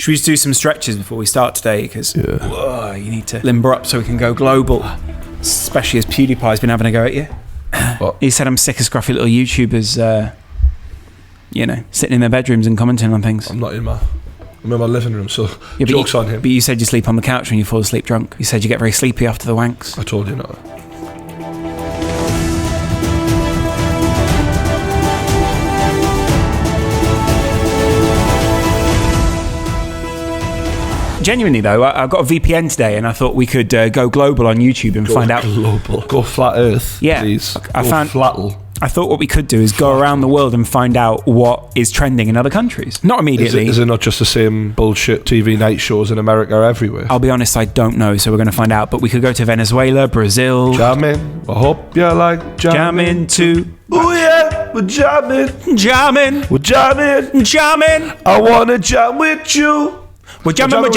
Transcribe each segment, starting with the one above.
Should we just do some stretches before we start today? Because you need to limber up so we can go global. Especially as PewDiePie's been having a go at you. What? He said I'm sick of scruffy little YouTubers, sitting in their bedrooms and commenting on things. I'm in my living room, so joke's on him. But you said you sleep on the couch when you fall asleep drunk. You said you get very sleepy after the wanks. I told you not. Genuinely though, I've got a VPN today and I thought we could go global on YouTube and find out. Go flat earth, please. I thought what we could do is go around the world and find out what is trending in other countries. Not immediately. Is it not just the same bullshit TV night shows in America everywhere? I'll be honest, I don't know, so we're going to find out. But we could go to Venezuela, Brazil. Jamming. I hope you like jamming too. Oh yeah, we're jamming. Jamming. We're jamming. Jamming. I want to jam with you. We're jamming.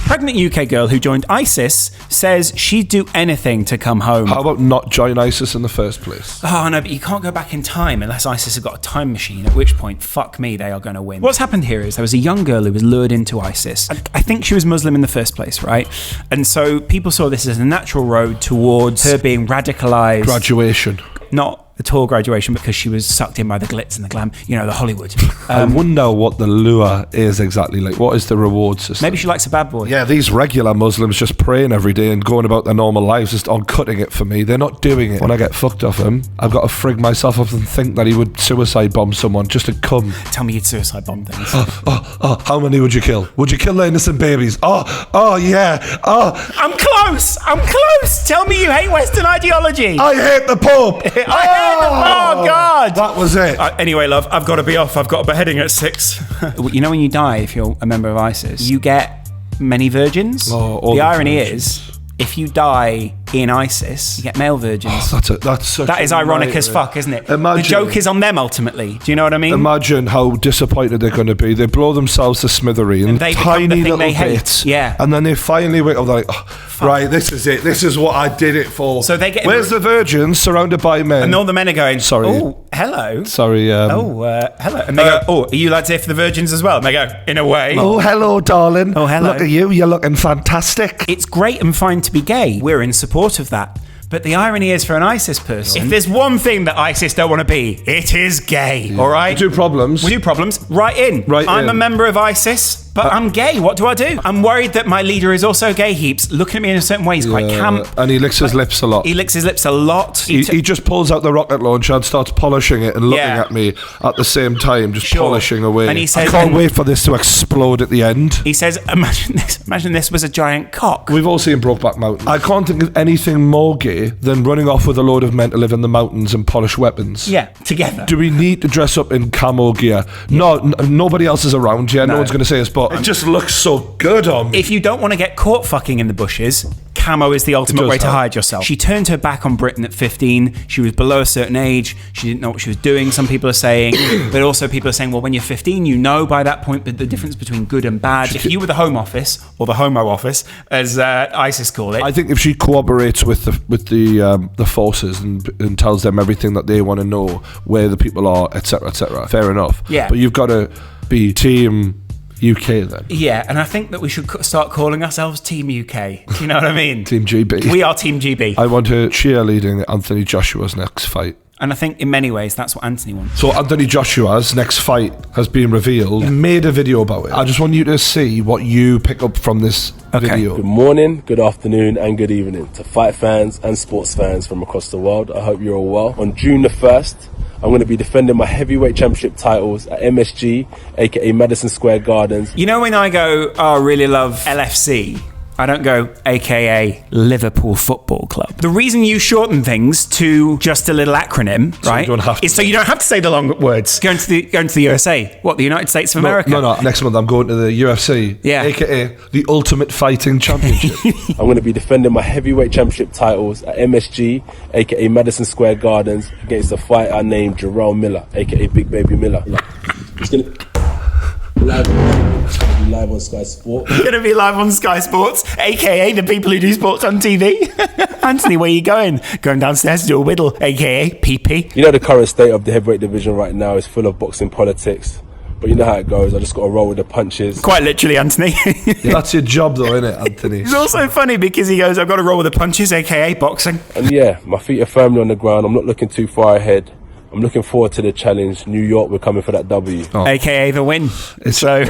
Pregnant UK girl who joined ISIS says she'd do anything to come home. How about not join ISIS in the first place? Oh no, but you can't go back in time unless ISIS have got a time machine, at which point, fuck me, they are going to win. What's happened here is there was a young girl who was lured into ISIS. I think she was Muslim in the first place, right? And so people saw this as a natural road towards her being radicalised. Graduation. Not at all graduation, because she was sucked in by the glitz and the glam, the Hollywood. I wonder what the lure is exactly. Like, what is the reward system? Maybe she likes a bad boy. Yeah, these regular Muslims just praying every day and going about their normal lives just on cutting it for me. They're not doing it. When I get fucked off him, I've got to frig myself up and think that he would suicide bomb someone just to come. Tell me you'd suicide bomb things. How many would you kill? Would you kill the innocent babies? Yeah. I'm close. Tell me you hate Western ideology. I hate the Pope. Oh God! That was it. Anyway, love, I've got to be off. I've got a beheading at 6. You know when you die, if you're a member of ISIS, you get many virgins. The irony is, if you die in ISIS, you get male virgins. That is ironic as fuck, isn't it? The joke is on them ultimately. Do you know what I mean? Imagine how disappointed they're going to be. They blow themselves to smithereens, tiny little bits, and then they finally wake up. They're like, right, this is it. This is what I did it for. So they get. Where's the virgins surrounded by men? And all the men are going, sorry. Oh, hello. Sorry. Hello. And they go, are you lads here for the virgins as well? And they go, in a way. Oh, hello, darling. Oh, hello. Look at you. You're looking fantastic. It's great and fine to be gay. We're in support of that. But the irony is, for an ISIS person, if there's one thing that ISIS don't want to be, it is gay. Yeah. All right? We do problems. Right in. I'm a member of ISIS, but I'm gay. What do I do? I'm worried that my leader is also gay. He keeps looking at me in a certain way. He's quite camp. And he licks his lips a lot. He just pulls out the rocket launcher and starts polishing it and looking at me at the same time, just polishing away. And he says, I can't wait for this to explode at the end. He says, imagine this was a giant cock. We've all seen Brokeback Mountain. I can't think of anything more gay than running off with a load of men to live in the mountains and polish weapons. Yeah, together. Do we need to dress up in camo gear? No, nobody else is around. No one's going to say us, but it just looks so good on me. If you don't want to get caught fucking in the bushes, camo is the ultimate way to hide yourself. She turned her back on Britain at 15. She was below a certain age. She didn't know what she was doing, some people are saying. But also people are saying, well, when you're 15, you know by that point the difference between good and bad. If you were the Home Office, or the Homo Office, as ISIS call it. I think if she cooperates with the forces and tells them everything that they want to know, where the people are, etc., fair enough. Yeah. But you've got to be Team UK then. Yeah, and I think that we should start calling ourselves Team UK. Do you know what I mean? Team GB. We are Team GB. I want her cheerleading Anthony Joshua's next fight. And I think in many ways that's what Anthony wants. So Anthony Joshua's next fight has been revealed. He made a video about it. I just want you to see what you pick up from this video. Good morning, good afternoon and good evening to fight fans and sports fans from across the world. I hope you're all well. On June the 1st, I'm going to be defending my heavyweight championship titles at MSG, aka Madison Square Gardens. You know when I go, I really love LFC, I don't go, aka Liverpool Football Club. The reason you shorten things to just a little acronym, right, is so you don't have to say the long words. Going to the USA. What, the United States of America? No. Next month I'm going to the UFC, aka the Ultimate Fighting Championship. I'm going to be defending my heavyweight championship titles at MSG, aka Madison Square Gardens, against a fighter named Jarrell Miller, aka Big Baby Miller. It's going to be live on Sky Sports. Going to be live on Sky Sports, aka the people who do sports on TV. Anthony, where are you going? Going downstairs to do a whittle, aka PP. You know the current state of the heavyweight division right now is full of boxing politics, but but you know how it goes. I just got to roll with the punches. Quite literally, Anthony. Yeah, that's your job, though, isn't it, Anthony? It's also funny because he goes, I've got to roll with the punches, aka boxing. And yeah, my feet are firmly on the ground. I'm not looking too far ahead. I'm looking forward to the challenge. New York, we're coming for that W. Oh. AKA the win. So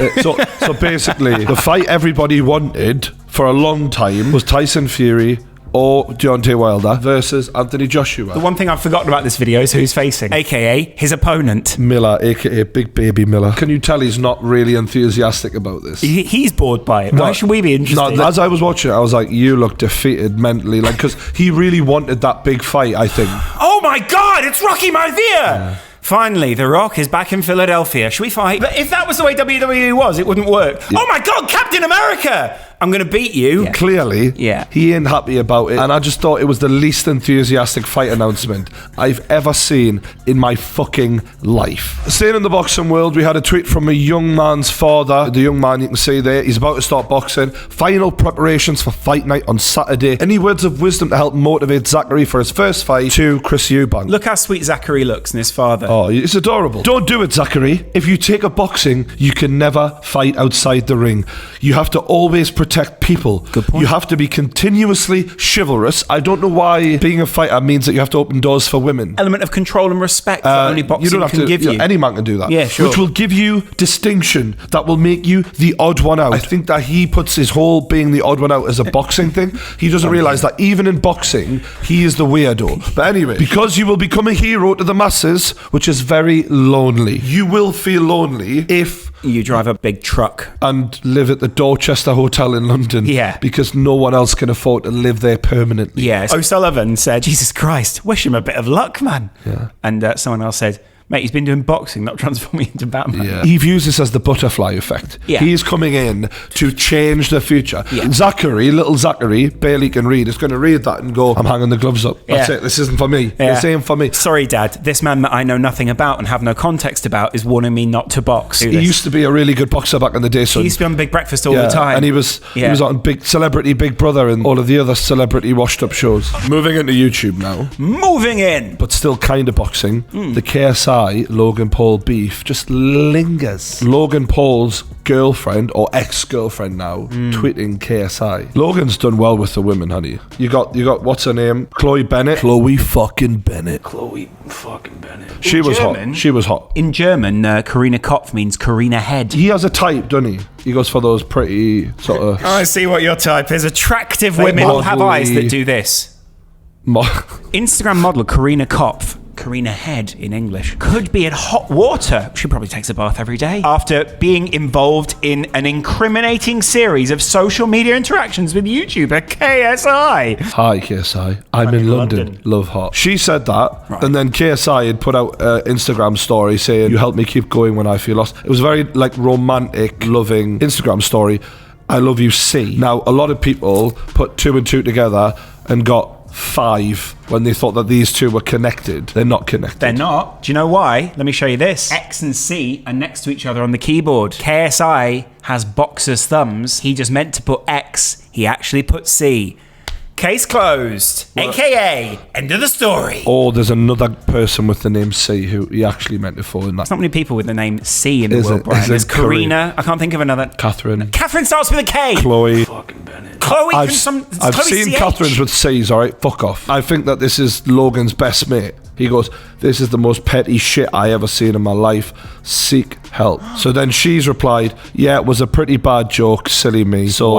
basically, the fight everybody wanted for a long time was Tyson Fury or Deontay Wilder versus Anthony Joshua. The one thing I've forgotten about this video is who he's facing, aka his opponent. Miller, aka Big Baby Miller. Can you tell he's not really enthusiastic about this? He's bored by it. Why should we be interested? No, as I was watching it, I was like, you look defeated mentally. Like, because he really wanted that big fight, I think. Oh my God, it's Rocky Maivia! Yeah. Finally, The Rock is back in Philadelphia. Should we fight? But if that was the way WWE was, it wouldn't work. Yeah. Oh my God, Captain America! I'm going to beat you. Yeah. Clearly, he ain't happy about it. And I just thought it was the least enthusiastic fight announcement I've ever seen in my fucking life. Staying in the boxing world, we had a tweet from a young man's father. The young man you can see there, he's about to start boxing. Final preparations for fight night on Saturday. Any words of wisdom to help motivate Zachary for his first fight? To Chris Eubank. Look how sweet Zachary looks and his father. Oh, it's adorable. Don't do it, Zachary. If you take up boxing, you can never fight outside the ring. You have to always protect people. Good point. You have to be continuously chivalrous. I don't know why being a fighter means that you have to open doors for women. Element of control and respect that only boxing can give you. Any man can do that. Yeah, sure. Which will give you distinction that will make you the odd one out. I think that he puts his whole being the odd one out as a boxing thing. He doesn't realise that even in boxing, he is the weirdo. But anyway, because you will become a hero to the masses, which is very lonely. You will feel lonely if you drive a big truck and live at the Dorchester Hotel in London. Yeah. Because no one else can afford to live there permanently. Yeah. O'Sullivan said, Jesus Christ, wish him a bit of luck, man. Yeah. And someone else said, mate, he's been doing boxing, not transforming into Batman. Yeah. He views this as the butterfly effect. Yeah. He's coming in to change the future. Yeah. Zachary, little Zachary, barely can read, is going to read that and go, I'm hanging the gloves up. That's it. This isn't for me. Yeah. This ain't for me. Sorry, Dad. This man that I know nothing about and have no context about is warning me not to box. He used to be a really good boxer back in the day, son. He used to be on Big Breakfast all the time. And he was on Celebrity Big Brother and all of the other celebrity washed up shows. Moving into YouTube now. Moving in! But still kind of boxing. The KSI, Logan Paul beef just lingers. Logan Paul's girlfriend or ex-girlfriend now tweeting KSI. Logan's done well with the women, honey. You got what's her name? Chloe Bennett. Chloe fucking Bennett. She was hot. She was hot. In German, Karina Kopf means Karina Head. He has a type, doesn't he? He goes for those pretty sort of... I see what your type is. Attractive women all have eyes that do this. Instagram model Karina Kopf, Karina Head in English, could be in hot water. She probably takes a bath every day after being involved in an incriminating series of social media interactions with YouTuber KSI. Hi KSI, I'm in London. Love hot. She said that, right. And then KSI had put out an Instagram story saying, you help me keep going when I feel lost. It was very like romantic, loving Instagram story. I love you, C. Now, a lot of people put 2 and 2 together and got 5 when they thought that these two were connected. They're not connected. They're not. Do you know why? Let me show you this. X and C are next to each other on the keyboard. KSI has boxer's thumbs. He just meant to put X. He actually put C. Case closed. Well, AKA end of the story. Or there's another person with the name C who he actually meant to fall in that. There's not many people with the name C in the world, Brian. There's Karina. I can't think of another. Catherine. Catherine starts with a K. Chloe. Fucking Bennett. Chloe. I've seen Catherine's with C's, alright? Fuck off. I think that this is Logan's best mate. He goes, this is the most petty shit I ever seen in my life. Seek help. So then she's replied, yeah, it was a pretty bad joke, silly me. So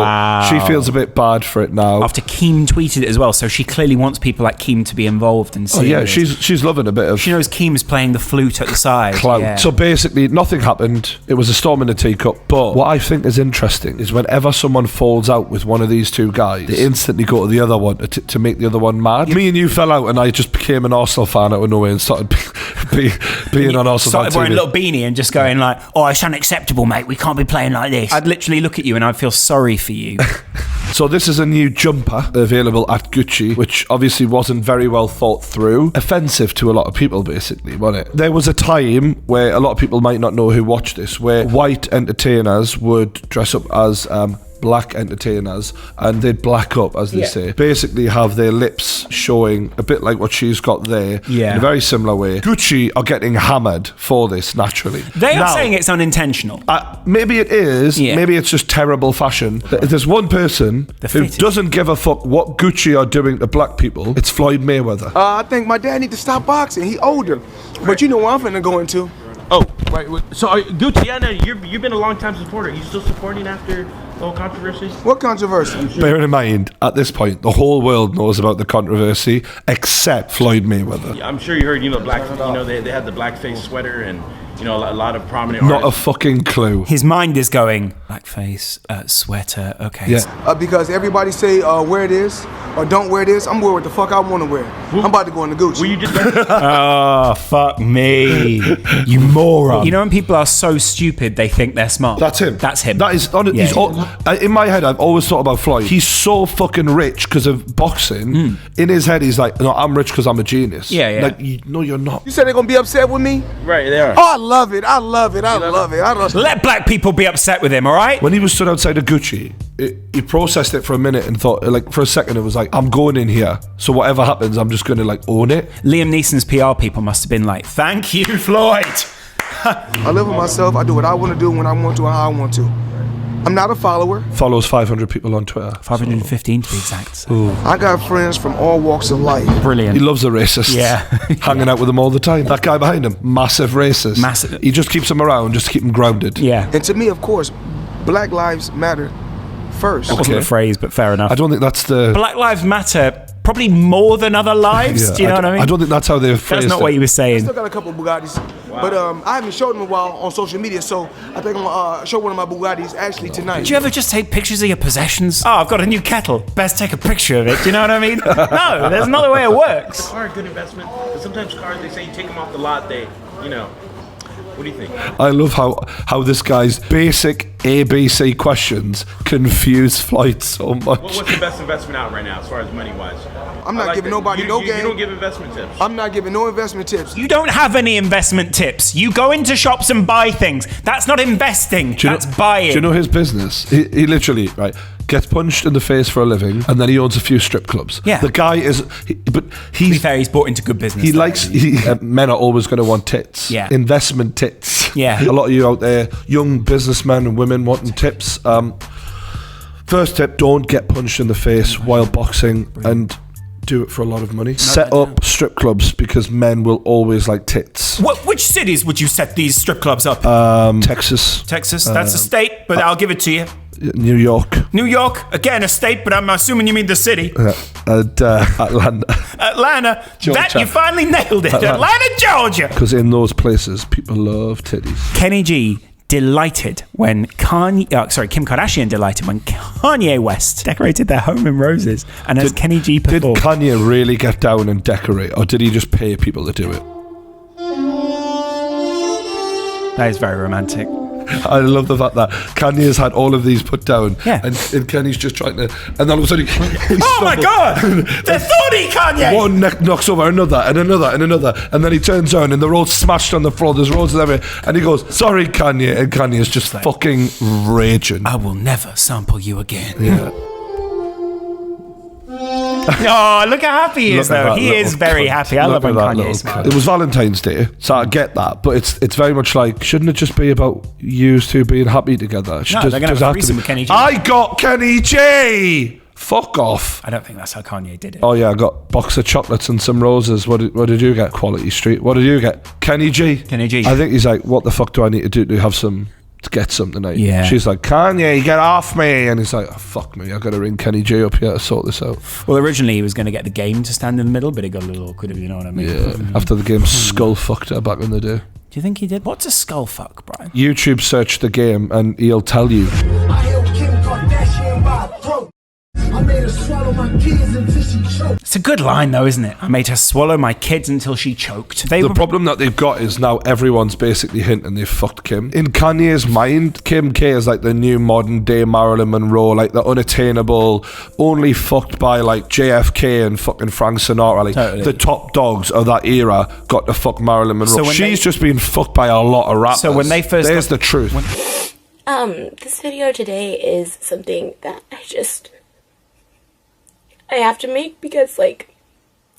she feels a bit bad for it now. After Keem tweeted it as well, so she clearly wants people like Keem to be involved and see. Oh yeah, she's loving a bit of... She knows Keem's playing the flute at the side. Clout. Yeah. So basically, nothing happened. It was a storm in a teacup. But what I think is interesting is whenever someone falls out with one of these two guys, they instantly go to the other one to make the other one mad. Me and you fell out and I just became an Arsenal fan out of nowhere and started being on Arsenal. Started wearing a little beanie and just going like, oh, it's unacceptable, mate. We can't be playing like this. I'd literally look at you and I'd feel sorry for you. So this is a new jumper available at Gucci, which obviously wasn't very well thought through. Offensive to a lot of people, basically, wasn't it? There was a time where a lot of people might not know who watched this, where white entertainers would dress up as black entertainers, and they'd black up, as they say. Basically have their lips showing a bit like what she's got there, in a very similar way. Gucci are getting hammered for this, naturally. They are saying it's unintentional. Maybe it is. Maybe it's just terrible fashion. There's one person who doesn't give a fuck what Gucci are doing to black people. It's Floyd Mayweather. I think my dad needs to stop boxing. He older. But you know where I'm finna go into. Oh, right. So, Gucci, I know you've been a long time supporter. Are you still supporting after the whole controversy? What controversy? Bearing in mind, at this point, the whole world knows about the controversy except Floyd Mayweather. Yeah, I'm sure you heard, they had the blackface sweater and, a lot of prominent artists. Not a fucking clue. His mind is going, blackface, sweater, okay. Yeah. Because everybody say wear this or don't wear this. I'm wearing what the fuck I want to wear. I'm about to go into Gucci. Will you just... Oh, fuck me. You moron. You know when people are so stupid, they think they're smart? That's him. That's him. That is... in my head, I've always thought about Floyd. He's so fucking rich because of boxing. In his head, he's like, no, I'm rich because I'm a genius. Yeah. Like, no, you're not. You said they're going to be upset with me? Right, they are. Oh, I love it. I love it. Let black people be upset with him, all right? When he was stood outside of Gucci, he processed it for a minute and thought, like, for a second, it was like, I'm going in here, so whatever happens, I'm just going to, like, own it. Liam Neeson's PR people must have been like, thank you, Floyd. I live with myself. I do what I want to do when I want to and how I want to. I'm not a follower. Follows 500 people on Twitter. 515 to be exact. So. Ooh. I got friends from all walks of life. Brilliant. He loves a racist. Yeah. Hanging out with them all the time. That guy behind him, massive racist. Massive. He just keeps them around, just to keep them grounded. Yeah. And to me, of course, Black Lives Matter first. That wasn't the phrase, but fair enough. I don't think that's the... Black Lives Matter probably more than other lives. Do you know what I mean? I don't think that's how they phrased it. That's not what you were saying. I still got a couple of Bugattis. Wow. But I haven't showed them in a while on social media, so I think I'm going to show one of my Bugattis actually tonight. Do you ever just take pictures of your possessions? Oh, I've got a new kettle. Best take a picture of it. Do you know what I mean? No, there's another way it works. Is a car a good investment? Because sometimes cars, they say you take them off the lot, what do you think? I love how this guy's basic ABC questions confuse Floyd so much. What's the best investment out right now as far as money-wise? I'm not giving nobody no game. You don't give investment tips. I'm not giving no investment tips. You don't have any investment tips. You go into shops and buy things. That's not investing. That's buying. Do you know his business? He literally, right, gets punched in the face for a living, and then he owns a few strip clubs. Yeah. The guy is... to be fair, he's bought into good business. He likes... men are always going to want tits. Yeah. Investment tits. Yeah. A lot of you out there, young businessmen and women wanting tips. First tip, don't get punched in the face while boxing and do it for a lot of money. Set up strip clubs because men will always like tits. Which cities would you set these strip clubs up? Texas. Texas, that's a state, but I'll give it to you. New York. New York, again a state, but I'm assuming you mean the city. Atlanta. Atlanta. Georgia. That, you finally nailed it. Atlanta, Georgia. Because in those places, people love titties. Kenny G delighted when Kim Kardashian delighted when Kanye West decorated their home in roses. And as Kenny G performed. Did Kanye really get down and decorate, or did he just pay people to do it? That is very romantic. I love the fact that Kanye's had all of these put down, and Kenny's just trying to, and all of a sudden oh my god, the thorny Kanye! One neck knocks over another and another and another, and then he turns around and they're all smashed on the floor, there's roses everywhere, and he goes, sorry Kanye, and Kanye is just fucking raging. I will never sample you again. Yeah. Oh, look how happy he is, though. He is very happy. I love when Kanye smiles. It was Valentine's Day, so I get that, but it's very much like, shouldn't it just be about you two being happy together? No, they're going to have a threesome with Kenny G. I got Kenny G! Fuck off. I don't think that's how Kanye did it. Oh yeah, I got a box of chocolates and some roses. What did you get? Quality Street. What did you get? Kenny G. Kenny G. I think he's like, what the fuck do I need to do to have some... to get something tonight. Yeah. She's like, Kanye, get off me. And he's like, oh, fuck me, I've got to ring Kenny G up here to sort this out. Well, originally he was going to get the game to stand in the middle, but it got a little awkward, if you know what I mean. Yeah. After the game skull fucked her back in the day. Do you think he did? What's a skull fuck, Brian? YouTube search the game and he'll tell you. I held Kim Kardashian by a throat. I made her swallow my kids until she choked. It's a good line, though, isn't it? I made her swallow my kids until she choked. The problem that they've got is now everyone's basically hinting they've fucked Kim. In Kanye's mind, Kim K is like the new modern day Marilyn Monroe, like the unattainable, only fucked by like JFK and fucking Frank Sinatra. Like totally. The top dogs of that era got to fuck Marilyn Monroe. So she's just been fucked by a lot of rappers. So when they first... There's the truth. This video today is something that I have to make because, like,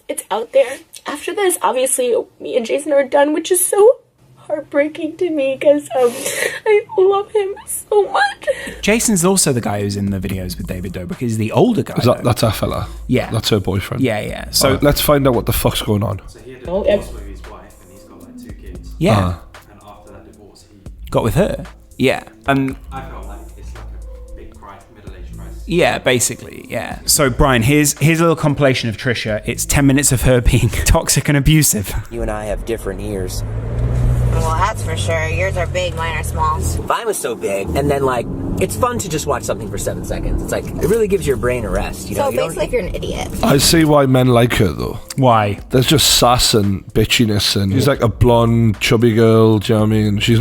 it's out there. After this, obviously, me and Jason are done, which is so heartbreaking to me because I love him so much. Jason's also the guy who's in the videos with David Dobrik. He's the older guy. That's our fella? Yeah. That's her boyfriend? Yeah. So let's find out what the fuck's going on. So he had a divorce with his wife and he's got like 2 kids. Yeah. And after that divorce, he got with her. Yeah. And I felt like it's like a big middle-aged crisis. yeah, basically, yeah. So Brian, here's a little compilation of Trisha. It's 10 minutes of her being toxic and abusive. You and I have different ears. Well, that's for sure. Yours are big, mine are small. Mine was so big, and then, like, it's fun to just watch something for 7 seconds. It's like, it really gives your brain a rest. You know, so basically, you're an idiot. I see why men like her, though. Why? There's just sass and bitchiness, and she's like a blonde, chubby girl, do you know what I mean? She's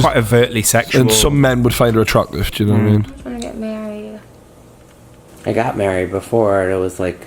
quite overtly sexual. And some men would find her attractive, do you know what I mean? I just want to get married. I got married before, and it was like,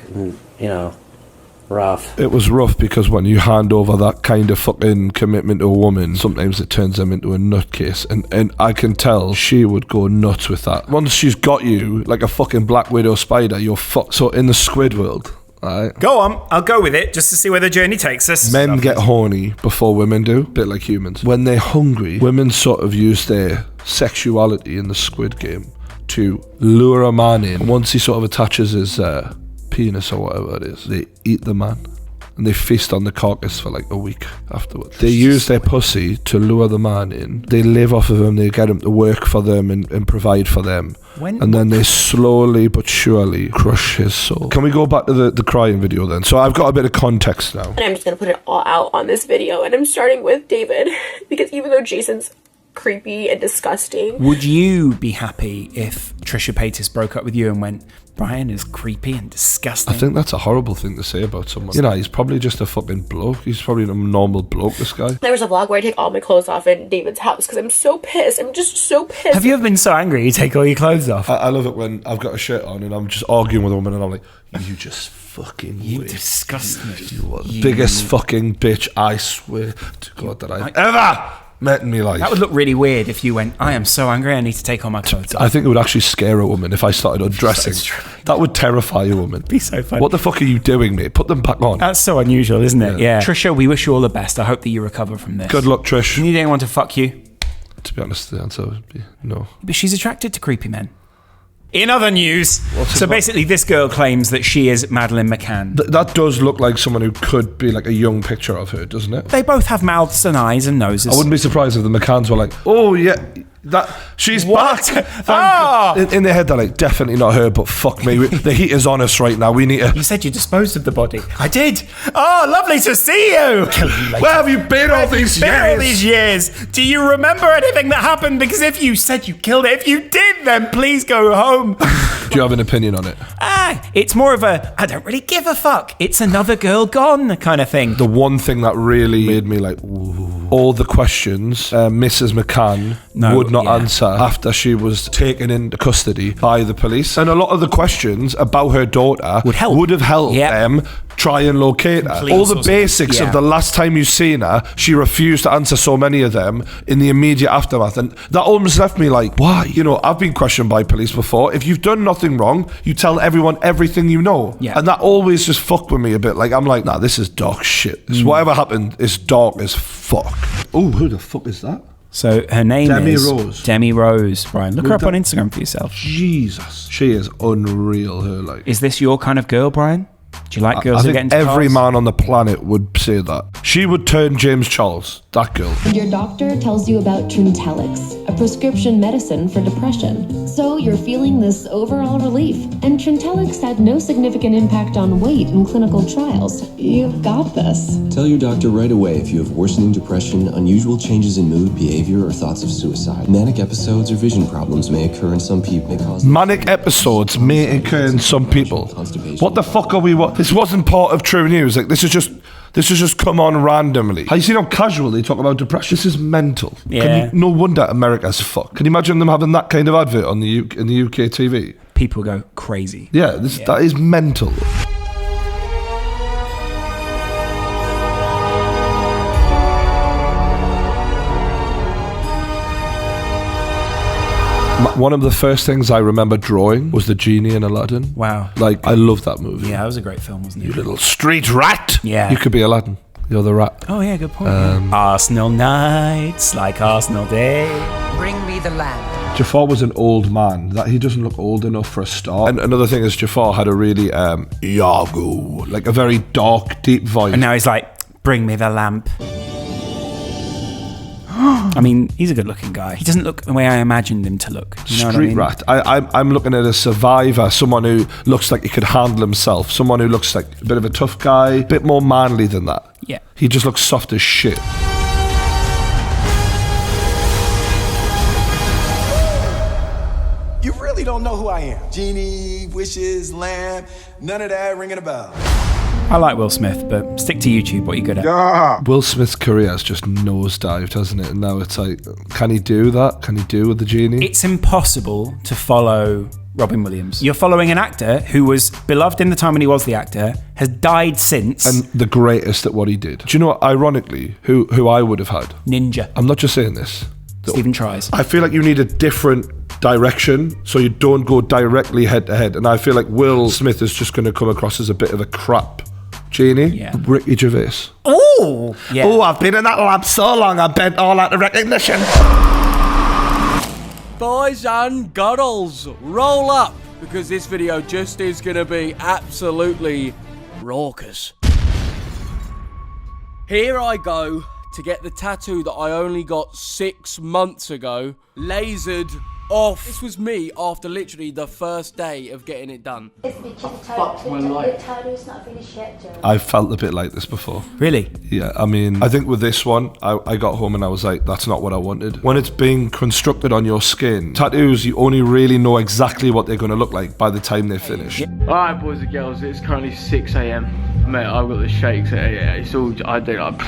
rough. It was rough because when you hand over that kind of fucking commitment to a woman, sometimes it turns them into a nutcase, and I can tell she would go nuts with that. Once she's got you like a fucking Black Widow spider, you're fucked. So in the squid world, right? Go on, I'll go with it just to see where the journey takes us. Men get horny before women do, a bit like humans. When they're hungry, women sort of use their sexuality in the squid game to lure a man in. Once he sort of attaches his penis or whatever it is, they eat the man and they feast on the carcass for like a week afterwards. They use their pussy to lure the man in. They live off of him. They get him to work for them and provide for them. And then they slowly but surely crush his soul. Can we go back to the crying video then? So I've got a bit of context now. And I'm just going to put it all out on this video. And I'm starting with David because even though Jason's creepy and disgusting. Would you be happy if Trisha Paytas broke up with you and went, Brian is creepy and disgusting? I think that's a horrible thing to say about someone. You know, he's probably just a fucking bloke. He's probably a normal bloke, this guy. There was a vlog where I take all my clothes off in David's house because I'm so pissed. I'm just so pissed. Have you ever been so angry you take all your clothes off? I love it when I've got a shirt on and I'm just arguing with a woman and I'm like, you just fucking you disgust me. You are the biggest fucking bitch, I swear to God, that I've ever met in my life. That would look really weird if you went, I am so angry I need to take all my clothes off. I think it would actually scare a woman if I started undressing. That would terrify a woman. Be so funny. What the fuck are you doing, mate? Put them back on. That's so unusual, isn't it? Yeah. Trisha, we wish you all the best. I hope that you recover from this. Good luck, Trish. Do you need anyone to fuck you? To be honest, the answer would be no. But she's attracted to creepy men. In other news, so basically this girl claims that she is Madeleine McCann. That does look like someone who could be like a young picture of her, doesn't it? They both have mouths and eyes and noses. I wouldn't be surprised if the McCanns were like, oh yeah, that she's what? Back. In their head they're like, definitely not her, but fuck me, the heat is on us right now. We need to. You said you disposed of the body. I did. Oh, lovely to see you. Where have you been all these years? Do you remember anything that happened? Because if you said you killed it, if you did, then please go home. Do you have an opinion on it? It's more of a, I don't really give a fuck. It's another girl gone kind of thing. The one thing that really made me like, ooh, all the questions Mrs. McCann would not answer after she was taken into custody by the police. And a lot of the questions about her daughter would have helped them try and locate her. All the basics of the last time you've seen her, she refused to answer so many of them in the immediate aftermath. And that almost left me like, why? You know, I've been questioned by police before. If you've done nothing wrong, you tell everyone everything you know. Yeah. And that always just fucked with me a bit. Like, I'm like, nah, this is dark shit. Whatever happened is dark as fuck. Oh, who the fuck is that? So her name is Rose. Demi Rose, Brian. Look her up on Instagram for yourself. Jesus. She is unreal, her like. Is this your kind of girl, Brian? Do you like girls who get into every cars? man on the planet would say that. She would turn James Charles, that girl. And your doctor tells you about Trintellix, a prescription medicine for depression. So you're feeling this overall relief. And Trintellix had no significant impact on weight in clinical trials. You've got this. Tell your doctor right away if you have worsening depression, unusual changes in mood, behavior, or thoughts of suicide. Manic episodes or vision problems may occur in some people. Manic episodes may occur in some people. What the fuck are we? This wasn't part of True News. Like, this has just come on randomly. Have you seen how casual they talk about depression? This is mental. Yeah. No wonder America's fucked. Can you imagine them having that kind of advert on in the UK TV? People go crazy. Yeah, that is mental. One of the first things I remember drawing was the genie in Aladdin. Wow. Like, I love that movie. Yeah, that was a great film, wasn't it? You little street rat. Yeah. You could be Aladdin. You're the rat. Oh, yeah, good point. Arsenal nights, like Arsenal day. Bring me the lamb. Jafar was an old man. That he doesn't look old enough for a start. And another thing is Jafar had a really Iago, like a very dark, deep voice. And now he's like, bring me the lamp. I mean, he's a good-looking guy. He doesn't look the way I imagined him to look. You know Street what I mean? rat. I'm looking at a survivor, someone who looks like he could handle himself, someone who looks like a bit of a tough guy, a bit more manly than that. Yeah. He just looks soft as shit. You really don't know who I am. Genie, wishes, lamb, none of that ringing a bell. I like Will Smith, but stick to YouTube, what you're good at. Yeah. Will Smith's career has just nosedived, hasn't it? And now it's like, can he do that? Can he do with the genie? It's impossible to follow Robin Williams. You're following an actor who was beloved in the time when he was the actor, has died since. And the greatest at what he did. Do you know what, ironically, who I would have had? Ninja. I'm not just saying this. Stephen tries. I feel like you need a different direction so you don't go directly head to head. And I feel like Will Smith is just going to come across as a bit of a crap genie. Yeah. Ricky Gervais. Oh, yeah. Oh, I've been in that lab so long, I bent all out of recognition. Boys and girls, roll up, because this video just is going to be absolutely raucous. Here I go to get the tattoo that I only got 6 months ago lasered off. This was me after literally the first day of getting it done. The tattoo's not finished yet, Joe. I've felt a bit like this before. Really? Yeah, I mean, I think with this one, I got home and I was like, that's not what I wanted. When it's being constructed on your skin, tattoos, you only really know exactly what they're going to look like by the time they're finished. Alright, boys and girls, it's currently 6 a.m. Mate, I've got the shakes. It's all, I do like,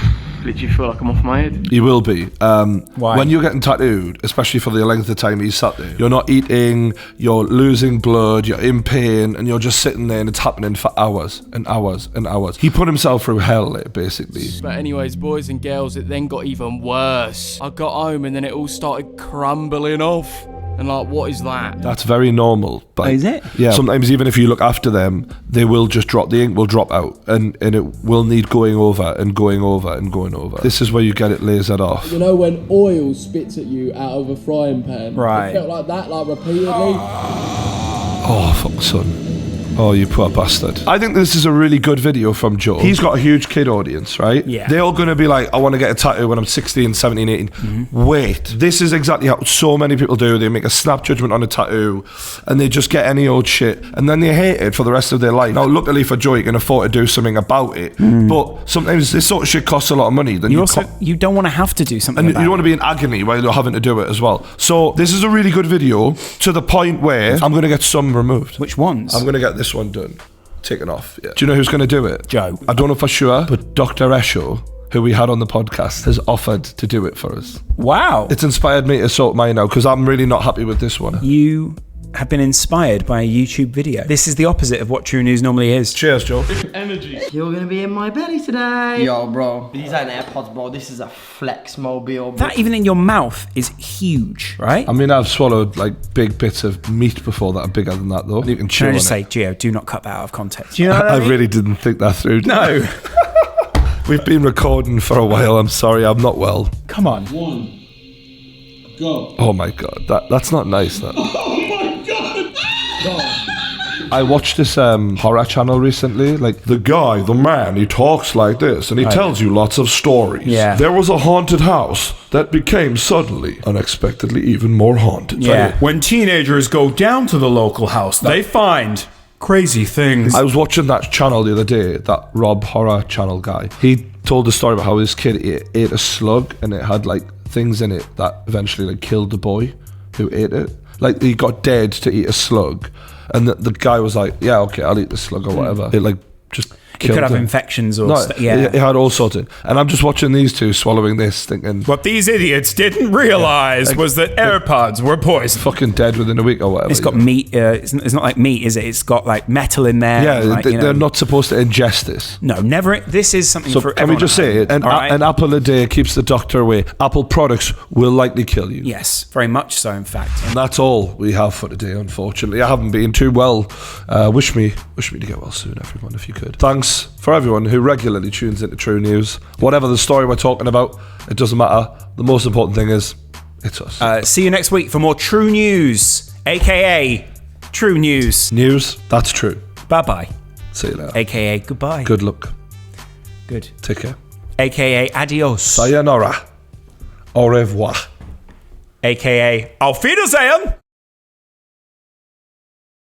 literally feel like I'm off my head. You will be. Why? When you're getting tattooed, especially for the length of time he's sat there, you're not eating, you're losing blood, you're in pain, and you're just sitting there and it's happening for hours and hours and hours. He put himself through hell there, basically. But anyways, boys and girls, it then got even worse. I got home and then it all started crumbling off. And like, what is that? That's very normal. But is it? Yeah. Sometimes even if you look after them, they will just drop, the ink will drop out and it will need going over and going over and going over. This is where you get it lasered off. You know when oil spits at you out of a frying pan? Right. It felt like that, like repeatedly. Oh, fuck, son. Oh, you poor bastard. I think this is a really good video from Joe. He's got a huge kid audience, right? Yeah. They're all going to be like, I want to get a tattoo when I'm 16, 17, 18. Mm-hmm. Wait, this is exactly how so many people do. They make a snap judgment on a tattoo and they just get any old shit and then they hate it for the rest of their life. Now, luckily for Joe, you can afford to do something about it. But sometimes this sort of shit costs a lot of money. Then you don't want to have to do something and about you don't want to be in agony while you're having to do it as well. So this is a really good video to the point where I'm going to get some removed. Which ones? I'm going to get this one done. Taken off. Yeah. Do you know who's going to do it? Joe. I don't know for sure, but Dr. Esho, who we had on the podcast, has offered to do it for us. Wow. It's inspired me to sort mine out because I'm really not happy with this one. You have been inspired by a YouTube video. This is the opposite of what True News normally is. Cheers, Joe. Energy. You're gonna be in my belly today. Yo, bro. These ain't AirPods, bro. This is a flex mobile. Bro. That even in your mouth is huge, right? I mean, I've swallowed like big bits of meat before that are bigger than that, though. You can chew on it. Can I just say, Gio, do not cut that out of context. Do you know what I mean? I really didn't think that through. No. We've been recording for a while. I'm sorry, I'm not well. Come on. 1, go. Oh my God, that's not nice. That. I watched this horror channel recently, like the man, he talks like this and he tells you lots of stories. Yeah. There was a haunted house that became suddenly, unexpectedly even more haunted. Yeah. When teenagers go down to the local house, they find crazy things. I was watching that channel the other day, that Rob Horror channel guy. He told a story about how his kid ate a slug and it had like things in it that eventually like killed the boy who ate it. Like he got dead to eat a slug. And the guy was like, yeah, okay, I'll eat the slug or whatever. It like just He could have infections or stuff. Yeah. He had all sorts of... And I'm just watching these two swallowing this, thinking... What these idiots didn't realise was that AirPods were poison. Fucking dead within a week or whatever. It's got meat. It's not like meat, is it? It's got like metal in there. Yeah, like, they're not supposed to ingest this. No, never. This is something for can we just say it? An apple a day keeps the doctor away. Apple products will likely kill you. Yes, very much so, in fact. And that's all we have for today, unfortunately. I haven't been too well. Wish me to get well soon, everyone, if you could. Thanks for everyone who regularly tunes into True News. Whatever the story we're talking about, it doesn't matter. The most important thing is, it's us. See you next week for more True News, a.k.a. True News. News, that's true. Bye-bye. See you later. A.k.a. goodbye. Good luck. Good. Take care. A.k.a. adios. Sayonara. Au revoir. A.k.a. Auf Wiedersehen.